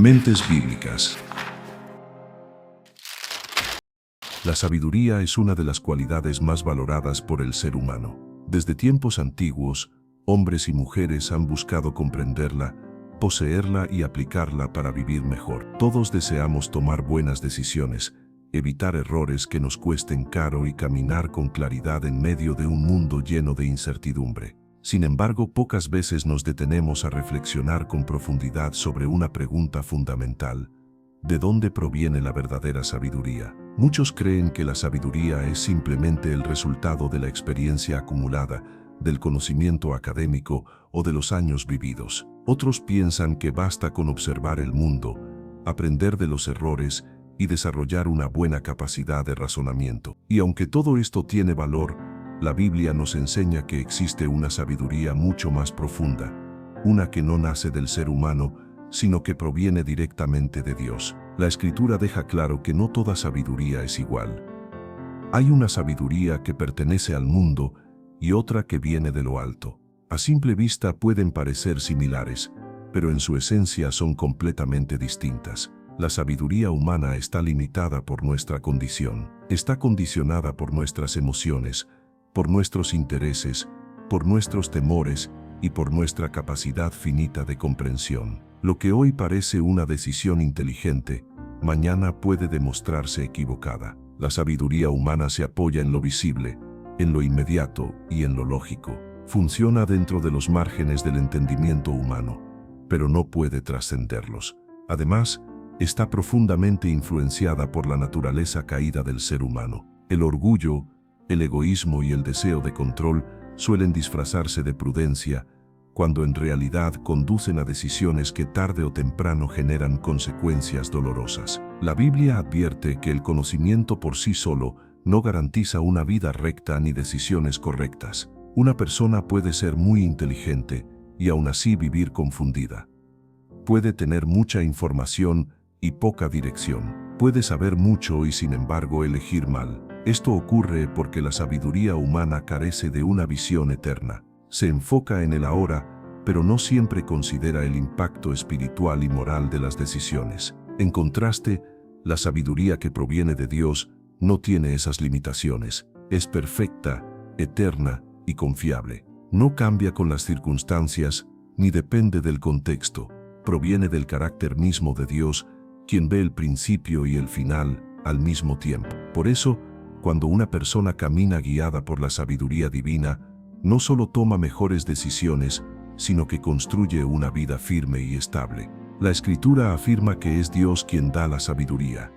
Mentes bíblicas. La sabiduría es una de las cualidades más valoradas por el ser humano. Desde tiempos antiguos, hombres y mujeres han buscado comprenderla, poseerla y aplicarla para vivir mejor. Todos deseamos tomar buenas decisiones, evitar errores que nos cuesten caro y caminar con claridad en medio de un mundo lleno de incertidumbre. Sin embargo, pocas veces nos detenemos a reflexionar con profundidad sobre una pregunta fundamental: ¿de dónde proviene la verdadera sabiduría? Muchos creen que la sabiduría es simplemente el resultado de la experiencia acumulada, del conocimiento académico o de los años vividos. Otros piensan que basta con observar el mundo, aprender de los errores y desarrollar una buena capacidad de razonamiento. Y aunque todo esto tiene valor, la Biblia nos enseña que existe una sabiduría mucho más profunda, una que no nace del ser humano, sino que proviene directamente de Dios. La Escritura deja claro que no toda sabiduría es igual. Hay una sabiduría que pertenece al mundo y otra que viene de lo alto. A simple vista pueden parecer similares, pero en su esencia son completamente distintas. La sabiduría humana está limitada por nuestra condición, está condicionada por nuestras emociones, por nuestros intereses, por nuestros temores y por nuestra capacidad finita de comprensión. Lo que hoy parece una decisión inteligente, mañana puede demostrarse equivocada. La sabiduría humana se apoya en lo visible, en lo inmediato y en lo lógico. Funciona dentro de los márgenes del entendimiento humano, pero no puede trascenderlos. Además, está profundamente influenciada por la naturaleza caída del ser humano. El orgullo, el egoísmo y el deseo de control suelen disfrazarse de prudencia, cuando en realidad conducen a decisiones que tarde o temprano generan consecuencias dolorosas. La Biblia advierte que el conocimiento por sí solo no garantiza una vida recta ni decisiones correctas. Una persona puede ser muy inteligente y aún así vivir confundida. Puede tener mucha información y poca dirección. Puede saber mucho y sin embargo elegir mal. Esto ocurre porque la sabiduría humana carece de una visión eterna. Se enfoca en el ahora, pero no siempre considera el impacto espiritual y moral de las decisiones. En contraste, la sabiduría que proviene de Dios no tiene esas limitaciones. Es perfecta, eterna y confiable. No cambia con las circunstancias, ni depende del contexto. Proviene del carácter mismo de Dios, quien ve el principio y el final al mismo tiempo. Por eso, cuando una persona camina guiada por la sabiduría divina, no solo toma mejores decisiones, sino que construye una vida firme y estable. La Escritura afirma que es Dios quien da la sabiduría,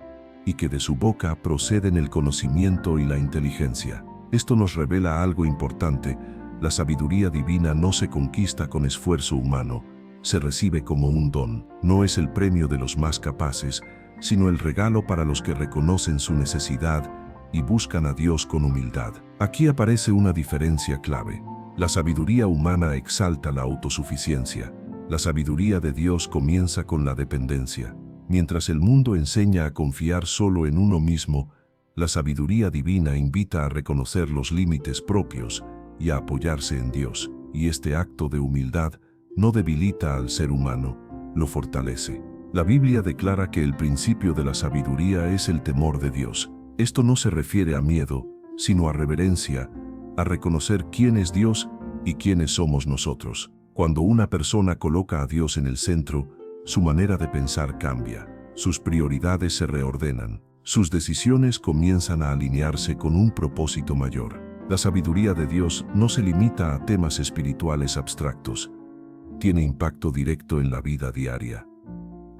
y que de su boca proceden el conocimiento y la inteligencia. Esto nos revela algo importante: la sabiduría divina no se conquista con esfuerzo humano, se recibe como un don. No es el premio de los más capaces, sino el regalo para los que reconocen su necesidad y buscan a Dios con humildad. Aquí aparece una diferencia clave. La sabiduría humana exalta la autosuficiencia. La sabiduría de Dios comienza con la dependencia. Mientras el mundo enseña a confiar solo en uno mismo, la sabiduría divina invita a reconocer los límites propios y a apoyarse en Dios. Y este acto de humildad no debilita al ser humano, lo fortalece. La Biblia declara que el principio de la sabiduría es el temor de Dios. Esto no se refiere a miedo, sino a reverencia, a reconocer quién es Dios y quiénes somos nosotros. Cuando una persona coloca a Dios en el centro, su manera de pensar cambia, sus prioridades se reordenan, sus decisiones comienzan a alinearse con un propósito mayor. La sabiduría de Dios no se limita a temas espirituales abstractos, tiene impacto directo en la vida diaria.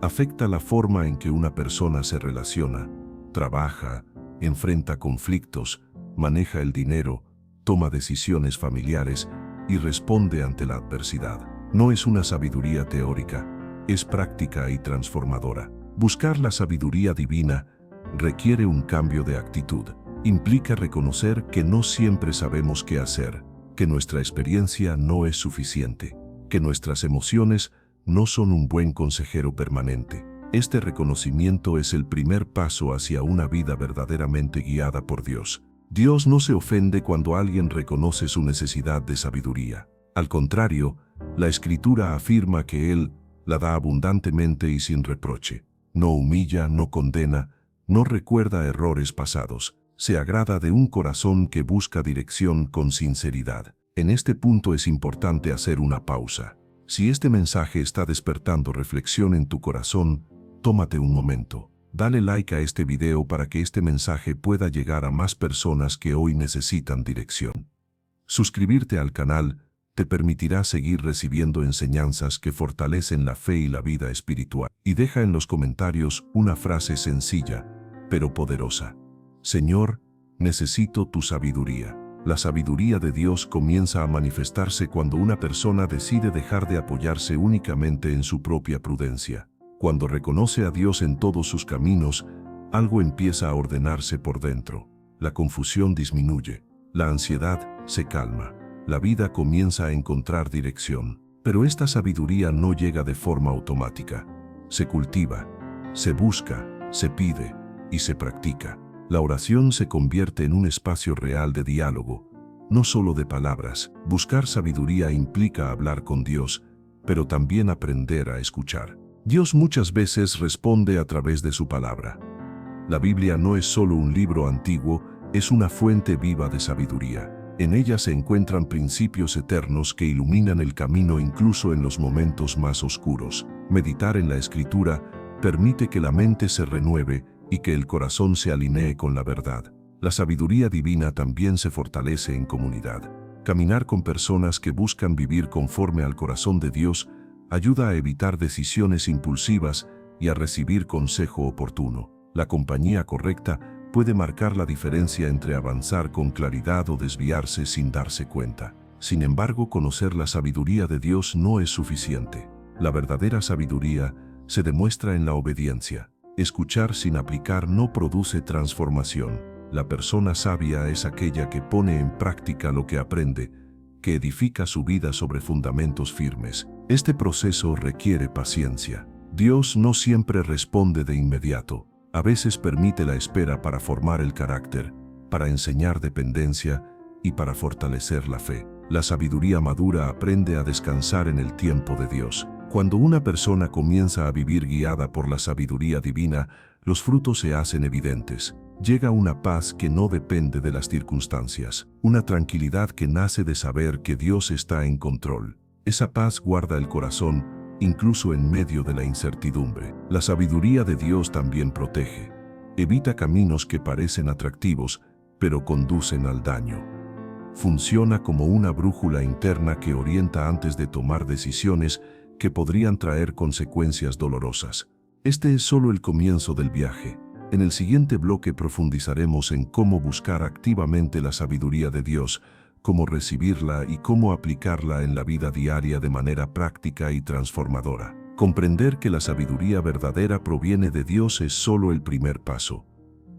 Afecta la forma en que una persona se relaciona, trabaja, enfrenta conflictos, maneja el dinero, toma decisiones familiares y responde ante la adversidad. No es una sabiduría teórica, es práctica y transformadora. Buscar la sabiduría divina requiere un cambio de actitud. Implica reconocer que no siempre sabemos qué hacer, que nuestra experiencia no es suficiente, que nuestras emociones no son un buen consejero permanente. Este reconocimiento es el primer paso hacia una vida verdaderamente guiada por Dios. Dios no se ofende cuando alguien reconoce su necesidad de sabiduría. Al contrario, la Escritura afirma que Él la da abundantemente y sin reproche. No humilla, no condena, no recuerda errores pasados. Se agrada de un corazón que busca dirección con sinceridad. En este punto es importante hacer una pausa. Si este mensaje está despertando reflexión en tu corazón, tómate un momento. Dale like a este video para que este mensaje pueda llegar a más personas que hoy necesitan dirección. Suscribirte al canal te permitirá seguir recibiendo enseñanzas que fortalecen la fe y la vida espiritual. Y deja en los comentarios una frase sencilla, pero poderosa. Señor, necesito tu sabiduría. La sabiduría de Dios comienza a manifestarse cuando una persona decide dejar de apoyarse únicamente en su propia prudencia. Cuando reconoce a Dios en todos sus caminos, algo empieza a ordenarse por dentro. La confusión disminuye, la ansiedad se calma, la vida comienza a encontrar dirección. Pero esta sabiduría no llega de forma automática. Se cultiva, se busca, se pide y se practica. La oración se convierte en un espacio real de diálogo, no solo de palabras. Buscar sabiduría implica hablar con Dios, pero también aprender a escuchar. Dios muchas veces responde a través de su palabra. La Biblia no es solo un libro antiguo, es una fuente viva de sabiduría. En ella se encuentran principios eternos que iluminan el camino incluso en los momentos más oscuros. Meditar en la Escritura permite que la mente se renueve y que el corazón se alinee con la verdad. La sabiduría divina también se fortalece en comunidad. Caminar con personas que buscan vivir conforme al corazón de Dios ayuda a evitar decisiones impulsivas y a recibir consejo oportuno. La compañía correcta puede marcar la diferencia entre avanzar con claridad o desviarse sin darse cuenta. Sin embargo, conocer la sabiduría de Dios no es suficiente. La verdadera sabiduría se demuestra en la obediencia. Escuchar sin aplicar no produce transformación. La persona sabia es aquella que pone en práctica lo que aprende, que edifica su vida sobre fundamentos firmes. Este proceso requiere paciencia. Dios no siempre responde de inmediato. A veces permite la espera para formar el carácter, para enseñar dependencia y para fortalecer la fe. La sabiduría madura aprende a descansar en el tiempo de Dios. Cuando una persona comienza a vivir guiada por la sabiduría divina, los frutos se hacen evidentes. Llega una paz que no depende de las circunstancias, una tranquilidad que nace de saber que Dios está en control. Esa paz guarda el corazón, incluso en medio de la incertidumbre. La sabiduría de Dios también protege. Evita caminos que parecen atractivos, pero conducen al daño. Funciona como una brújula interna que orienta antes de tomar decisiones que podrían traer consecuencias dolorosas. Este es solo el comienzo del viaje. En el siguiente bloque profundizaremos en cómo buscar activamente la sabiduría de Dios, cómo recibirla y cómo aplicarla en la vida diaria de manera práctica y transformadora. Comprender que la sabiduría verdadera proviene de Dios es solo el primer paso.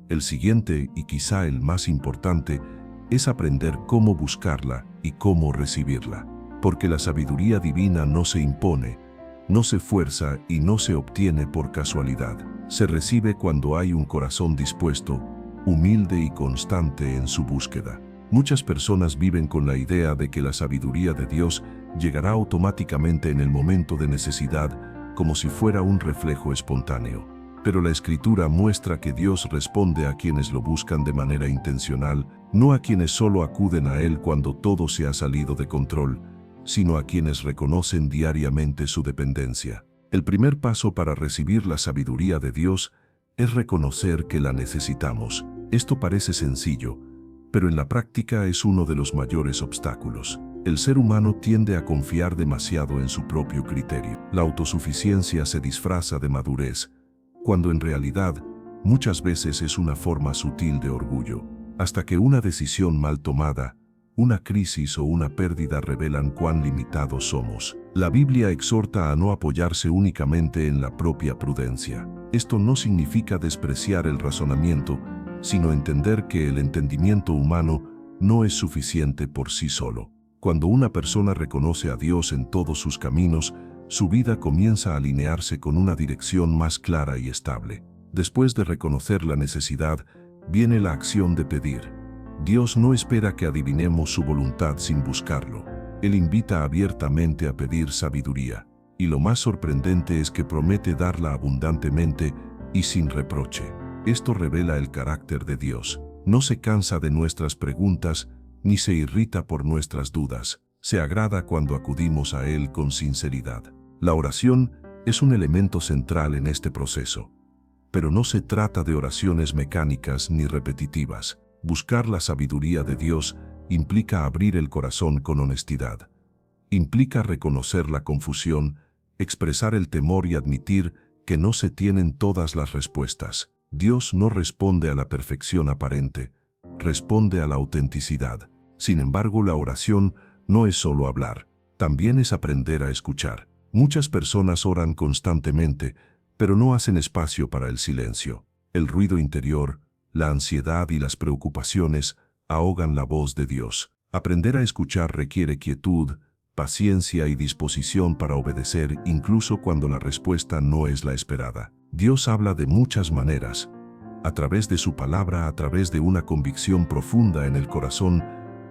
El siguiente, y quizá el más importante, es aprender cómo buscarla y cómo recibirla. Porque la sabiduría divina no se impone, no se fuerza y no se obtiene por casualidad. Se recibe cuando hay un corazón dispuesto, humilde y constante en su búsqueda. Muchas personas viven con la idea de que la sabiduría de Dios llegará automáticamente en el momento de necesidad, como si fuera un reflejo espontáneo. Pero la Escritura muestra que Dios responde a quienes lo buscan de manera intencional, no a quienes solo acuden a Él cuando todo se ha salido de control, sino a quienes reconocen diariamente su dependencia. El primer paso para recibir la sabiduría de Dios es reconocer que la necesitamos. Esto parece sencillo, pero en la práctica es uno de los mayores obstáculos. El ser humano tiende a confiar demasiado en su propio criterio. La autosuficiencia se disfraza de madurez, cuando en realidad muchas veces es una forma sutil de orgullo, hasta que una decisión mal tomada, una crisis o una pérdida revelan cuán limitados somos. La Biblia exhorta a no apoyarse únicamente en la propia prudencia. Esto no significa despreciar el razonamiento, sino entender que el entendimiento humano no es suficiente por sí solo. Cuando una persona reconoce a Dios en todos sus caminos, su vida comienza a alinearse con una dirección más clara y estable. Después de reconocer la necesidad, viene la acción de pedir. Dios no espera que adivinemos su voluntad sin buscarlo. Él invita abiertamente a pedir sabiduría. y lo más sorprendente es que promete darla abundantemente y sin reproche. Esto revela el carácter de Dios. No se cansa de nuestras preguntas, ni se irrita por nuestras dudas. Se agrada cuando acudimos a Él con sinceridad. La oración es un elemento central en este proceso. Pero no se trata de oraciones mecánicas ni repetitivas. Buscar la sabiduría de Dios implica abrir el corazón con honestidad. Implica reconocer la confusión, expresar el temor y admitir que no se tienen todas las respuestas. Dios no responde a la perfección aparente, responde a la autenticidad. Sin embargo, la oración no es solo hablar, también es aprender a escuchar. Muchas personas oran constantemente, pero no hacen espacio para el silencio. El ruido interior, la ansiedad y las preocupaciones ahogan la voz de Dios. Aprender a escuchar requiere quietud, paciencia y disposición para obedecer incluso cuando la respuesta no es la esperada. Dios habla de muchas maneras, a través de su palabra, a través de una convicción profunda en el corazón,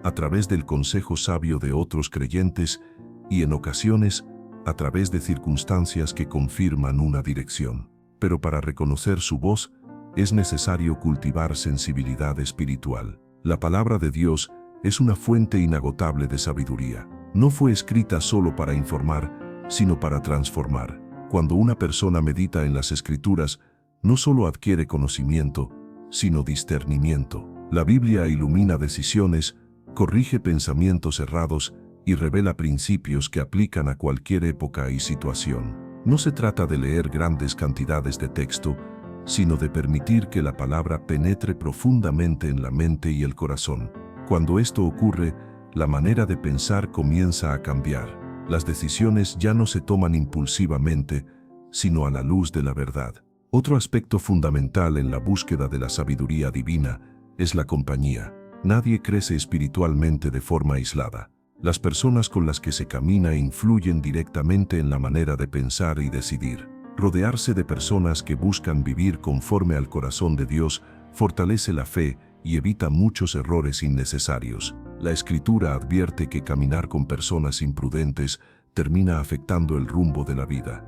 a través del consejo sabio de otros creyentes y en ocasiones a través de circunstancias que confirman una dirección. Pero para reconocer su voz es necesario cultivar sensibilidad espiritual. La palabra de Dios es una fuente inagotable de sabiduría. No fue escrita solo para informar, sino para transformar. Cuando una persona medita en las Escrituras, no solo adquiere conocimiento, sino discernimiento. La Biblia ilumina decisiones, corrige pensamientos errados y revela principios que aplican a cualquier época y situación. No se trata de leer grandes cantidades de texto, sino de permitir que la palabra penetre profundamente en la mente y el corazón. Cuando esto ocurre, la manera de pensar comienza a cambiar. Las decisiones ya no se toman impulsivamente, sino a la luz de la verdad. Otro aspecto fundamental en la búsqueda de la sabiduría divina es la compañía. Nadie crece espiritualmente de forma aislada. Las personas con las que se camina influyen directamente en la manera de pensar y decidir. Rodearse de personas que buscan vivir conforme al corazón de Dios fortalece la fe y evita muchos errores innecesarios. La Escritura advierte que caminar con personas imprudentes termina afectando el rumbo de la vida.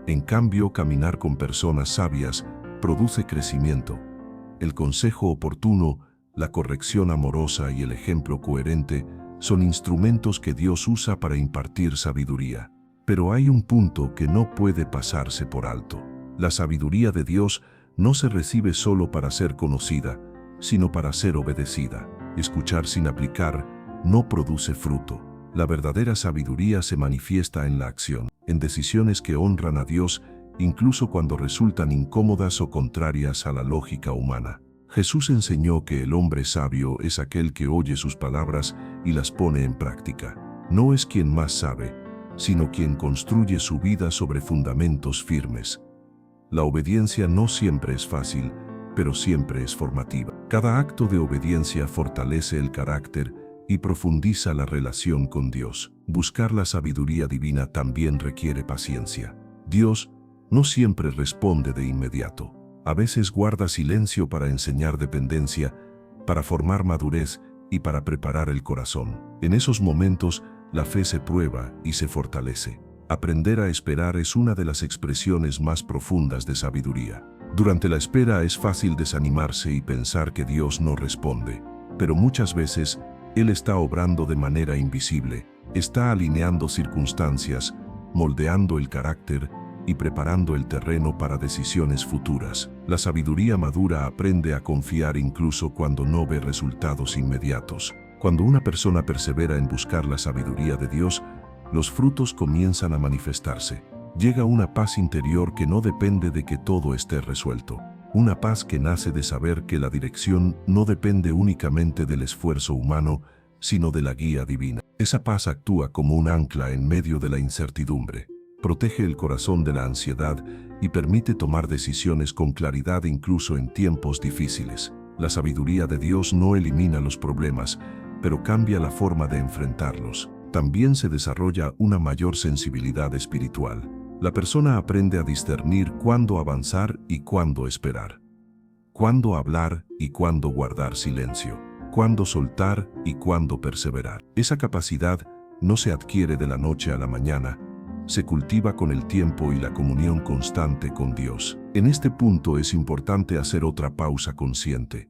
En cambio, caminar con personas sabias produce crecimiento. El consejo oportuno, la corrección amorosa y el ejemplo coherente son instrumentos que Dios usa para impartir sabiduría. Pero hay un punto que no puede pasarse por alto. La sabiduría de Dios no se recibe solo para ser conocida, sino para ser obedecida. Escuchar sin aplicar no produce fruto. La verdadera sabiduría se manifiesta en la acción, en decisiones que honran a Dios, incluso cuando resultan incómodas o contrarias a la lógica humana. Jesús enseñó que el hombre sabio es aquel que oye sus palabras y las pone en práctica. No es quien más sabe, sino quien construye su vida sobre fundamentos firmes. La obediencia no siempre es fácil, pero siempre es formativa. Cada acto de obediencia fortalece el carácter y profundiza la relación con Dios. Buscar la sabiduría divina también requiere paciencia. Dios no siempre responde de inmediato. A veces guarda silencio para enseñar dependencia, para formar madurez y para preparar el corazón. En esos momentos, la fe se prueba y se fortalece. Aprender a esperar es una de las expresiones más profundas de sabiduría. Durante la espera es fácil desanimarse y pensar que Dios no responde, pero muchas veces Él está obrando de manera invisible, está alineando circunstancias, moldeando el carácter y preparando el terreno para decisiones futuras. La sabiduría madura aprende a confiar incluso cuando no ve resultados inmediatos. Cuando una persona persevera en buscar la sabiduría de Dios, los frutos comienzan a manifestarse. Llega una paz interior que no depende de que todo esté resuelto. Una paz que nace de saber que la dirección no depende únicamente del esfuerzo humano, sino de la guía divina. Esa paz actúa como un ancla en medio de la incertidumbre. Protege el corazón de la ansiedad y permite tomar decisiones con claridad incluso en tiempos difíciles. La sabiduría de Dios no elimina los problemas, pero cambia la forma de enfrentarlos. También se desarrolla una mayor sensibilidad espiritual. La persona aprende a discernir cuándo avanzar y cuándo esperar, cuándo hablar y cuándo guardar silencio, cuándo soltar y cuándo perseverar. Esa capacidad no se adquiere de la noche a la mañana, se cultiva con el tiempo y la comunión constante con Dios. En este punto es importante hacer otra pausa consciente.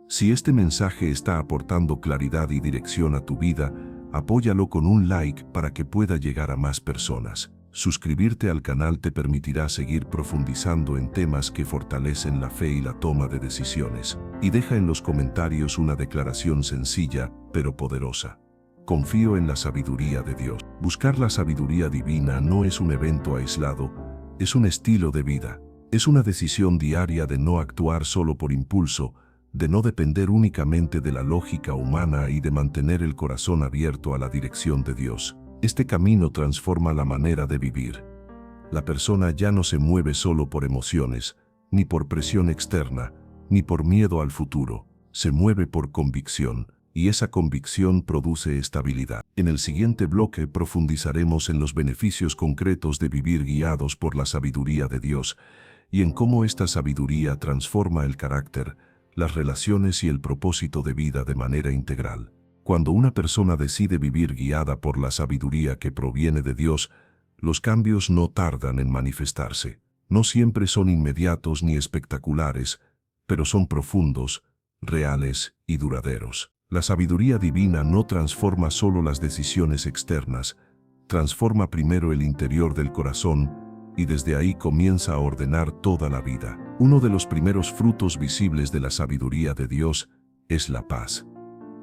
Si este mensaje está aportando claridad y dirección a tu vida, apóyalo con un like para que pueda llegar a más personas. Suscribirte al canal te permitirá seguir profundizando en temas que fortalecen la fe y la toma de decisiones. Y deja en los comentarios una declaración sencilla, pero poderosa. Confío en la sabiduría de Dios. Buscar la sabiduría divina no es un evento aislado, es un estilo de vida. Es una decisión diaria de no actuar solo por impulso, de no depender únicamente de la lógica humana y de mantener el corazón abierto a la dirección de Dios. Este camino transforma la manera de vivir. La persona ya no se mueve solo por emociones, ni por presión externa, ni por miedo al futuro. Se mueve por convicción, y esa convicción produce estabilidad. En el siguiente bloque profundizaremos en los beneficios concretos de vivir guiados por la sabiduría de Dios, y en cómo esta sabiduría transforma el carácter, las relaciones y el propósito de vida de manera integral. Cuando una persona decide vivir guiada por la sabiduría que proviene de Dios, los cambios no tardan en manifestarse. No siempre son inmediatos ni espectaculares, pero son profundos, reales y duraderos. La sabiduría divina no transforma solo las decisiones externas, transforma primero el interior del corazón y desde ahí comienza a ordenar toda la vida. Uno de los primeros frutos visibles de la sabiduría de Dios es la paz.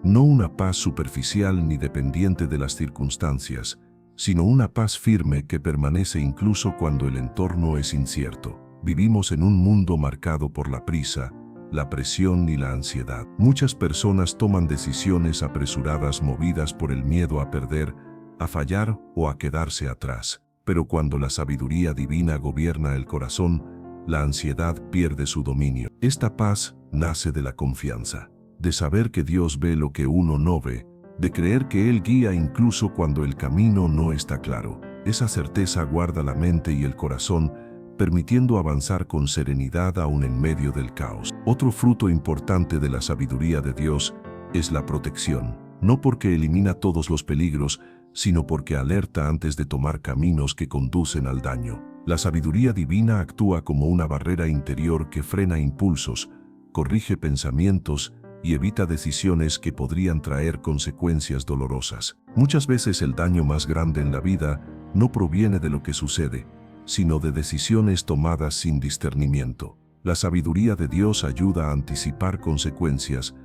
No una paz superficial ni dependiente de las circunstancias, sino una paz firme que permanece incluso cuando el entorno es incierto. Vivimos en un mundo marcado por la prisa, la presión y la ansiedad. Muchas personas toman decisiones apresuradas movidas por el miedo a perder, a fallar o a quedarse atrás. Pero cuando la sabiduría divina gobierna el corazón, la ansiedad pierde su dominio. Esta paz nace de la confianza, de saber que Dios ve lo que uno no ve, de creer que Él guía incluso cuando el camino no está claro. Esa certeza guarda la mente y el corazón, permitiendo avanzar con serenidad aún en medio del caos. Otro fruto importante de la sabiduría de Dios es la protección, no porque elimina todos los peligros, sino porque alerta antes de tomar caminos que conducen al daño. La sabiduría divina actúa como una barrera interior que frena impulsos, corrige pensamientos y evita decisiones que podrían traer consecuencias dolorosas. Muchas veces el daño más grande en la vida no proviene de lo que sucede, sino de decisiones tomadas sin discernimiento. La sabiduría de Dios ayuda a anticipar consecuencias,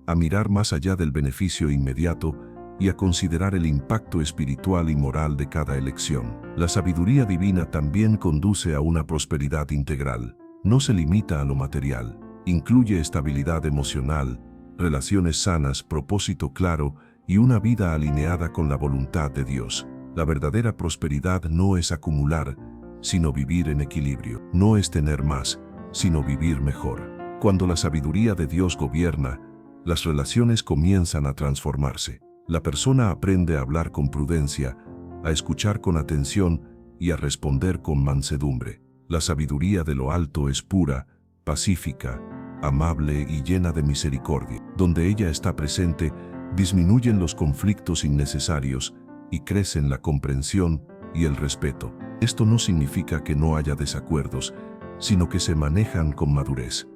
a mirar más allá del beneficio inmediato y a considerar el impacto espiritual y moral de cada elección. La sabiduría divina también conduce a una prosperidad integral. No se limita a lo material. Incluye estabilidad emocional, relaciones sanas, propósito claro y una vida alineada con la voluntad de Dios. La verdadera prosperidad no es acumular, sino vivir en equilibrio. No es tener más, sino vivir mejor. Cuando la sabiduría de Dios gobierna, las relaciones comienzan a transformarse. La persona aprende a hablar con prudencia, a escuchar con atención y a responder con mansedumbre. La sabiduría de lo alto es pura, pacífica, amable y llena de misericordia. Donde ella está presente, disminuyen los conflictos innecesarios y crecen la comprensión y el respeto. Esto no significa que no haya desacuerdos, sino que se manejan con madurez.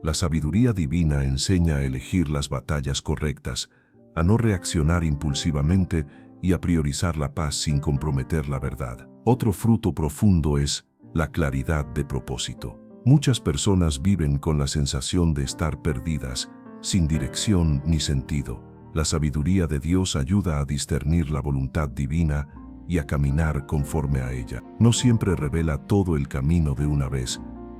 La sabiduría divina enseña a elegir las batallas correctas, a no reaccionar impulsivamente y a priorizar la paz sin comprometer la verdad. Otro fruto profundo es la claridad de propósito. Muchas personas viven con la sensación de estar perdidas, sin dirección ni sentido. La sabiduría de Dios ayuda a discernir la voluntad divina y a caminar conforme a ella. No siempre revela todo el camino de una vez,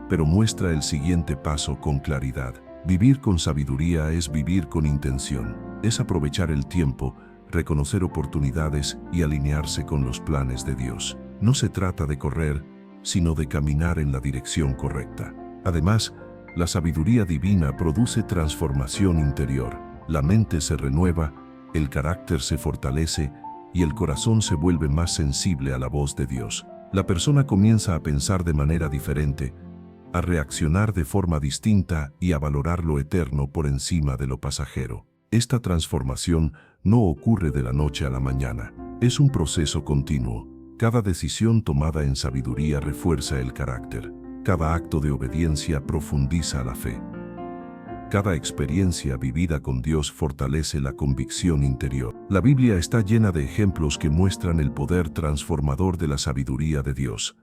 pero muestra el siguiente paso con claridad. Vivir con sabiduría es vivir con intención. Es aprovechar el tiempo, reconocer oportunidades y alinearse con los planes de Dios. No se trata de correr, sino de caminar en la dirección correcta. Además, la sabiduría divina produce transformación interior. La mente se renueva, el carácter se fortalece y el corazón se vuelve más sensible a la voz de Dios. La persona comienza a pensar de manera diferente, a reaccionar de forma distinta y a valorar lo eterno por encima de lo pasajero. Esta transformación no ocurre de la noche a la mañana. Es un proceso continuo, Cada decisión tomada en sabiduría refuerza el carácter. Cada acto de obediencia profundiza la fe. Cada experiencia vivida con Dios fortalece la convicción interior. La Biblia está llena de ejemplos que muestran el poder transformador de la sabiduría de Dios.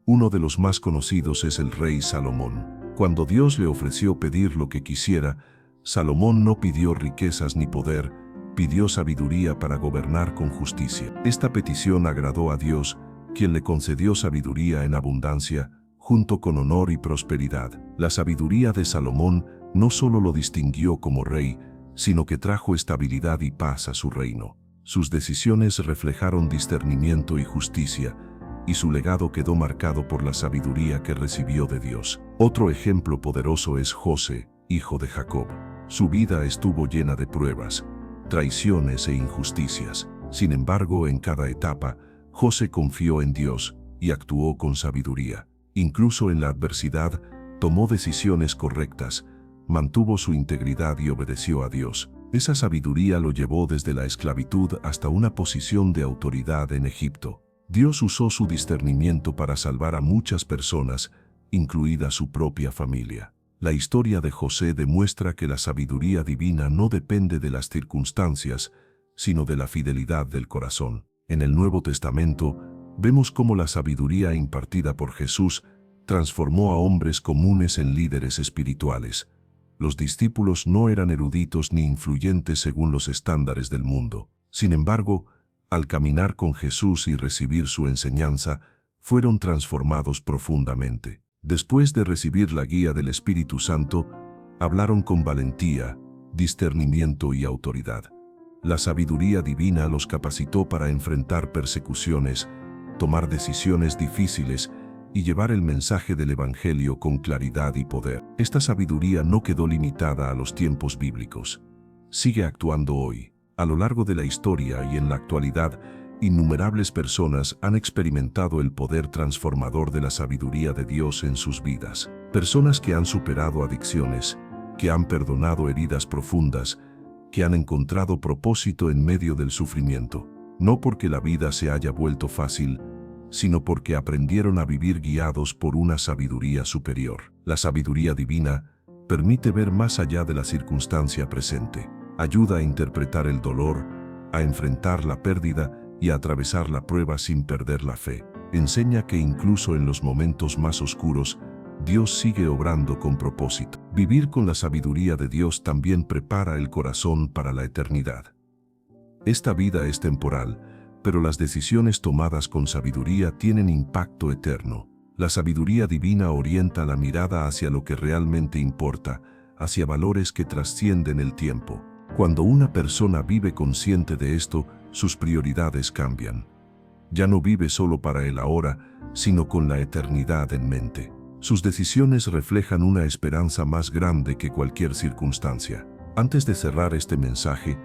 Uno de los más conocidos es el rey Salomón. Cuando Dios le ofreció pedir lo que quisiera, Salomón no pidió riquezas ni poder, pidió sabiduría para gobernar con justicia. Esta petición agradó a Dios, quien le concedió sabiduría en abundancia, junto con honor y prosperidad. La sabiduría de Salomón no solo lo distinguió como rey, sino que trajo estabilidad y paz a su reino. Sus decisiones reflejaron discernimiento y justicia, y su legado quedó marcado por la sabiduría que recibió de Dios. Otro ejemplo poderoso es José, hijo de Jacob. Su vida estuvo llena de pruebas, traiciones e injusticias. Sin embargo, en cada etapa, José confió en Dios y actuó con sabiduría. Incluso en la adversidad, tomó decisiones correctas, mantuvo su integridad y obedeció a Dios. Esa sabiduría lo llevó desde la esclavitud hasta una posición de autoridad en Egipto. Dios usó su discernimiento para salvar a muchas personas, incluida su propia familia. La historia de José demuestra que la sabiduría divina no depende de las circunstancias, sino de la fidelidad del corazón. En el Nuevo Testamento, vemos cómo la sabiduría impartida por Jesús transformó a hombres comunes en líderes espirituales. Los discípulos no eran eruditos ni influyentes según los estándares del mundo. Sin embargo, al caminar con Jesús y recibir su enseñanza, fueron transformados profundamente. Después de recibir la guía del Espíritu Santo, hablaron con valentía, discernimiento y autoridad. La sabiduría divina los capacitó para enfrentar persecuciones, tomar decisiones difíciles y llevar el mensaje del Evangelio con claridad y poder. Esta sabiduría no quedó limitada a los tiempos bíblicos. Sigue actuando hoy. A lo largo de la historia y en la actualidad, innumerables personas han experimentado el poder transformador de la sabiduría de Dios en sus vidas. Personas que han superado adicciones, que han perdonado heridas profundas, que han encontrado propósito en medio del sufrimiento. No porque la vida se haya vuelto fácil, sino porque aprendieron a vivir guiados por una sabiduría superior. La sabiduría divina permite ver más allá de la circunstancia presente. Ayuda a interpretar el dolor, a enfrentar la pérdida y a atravesar la prueba sin perder la fe. Enseña que incluso en los momentos más oscuros, Dios sigue obrando con propósito. Vivir con la sabiduría de Dios también prepara el corazón para la eternidad. Esta vida es temporal, pero las decisiones tomadas con sabiduría tienen impacto eterno. La sabiduría divina orienta la mirada hacia lo que realmente importa, hacia valores que trascienden el tiempo. Cuando una persona vive consciente de esto, sus prioridades cambian. Ya no vive solo para el ahora, sino con la eternidad en mente. Sus decisiones reflejan una esperanza más grande que cualquier circunstancia. Antes de cerrar este mensaje,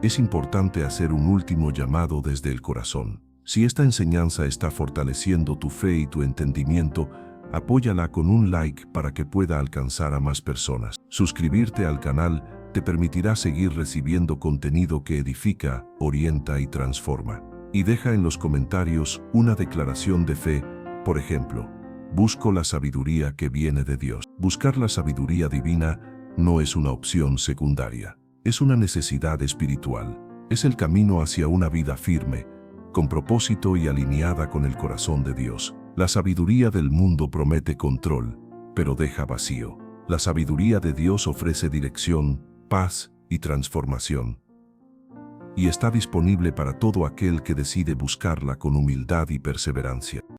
es importante hacer un último llamado desde el corazón. Si esta enseñanza está fortaleciendo tu fe y tu entendimiento, apóyala con un like para que pueda alcanzar a más personas. Suscribirte al canal te permitirá seguir recibiendo contenido que edifica, orienta y transforma. Y deja en los comentarios una declaración de fe, por ejemplo, busco la sabiduría que viene de Dios. Buscar la sabiduría divina no es una opción secundaria, es una necesidad espiritual. Es el camino hacia una vida firme, con propósito y alineada con el corazón de Dios. La sabiduría del mundo promete control, pero deja vacío. La sabiduría de Dios ofrece dirección, paz y transformación. Y está disponible para todo aquel que decide buscarla con humildad y perseverancia.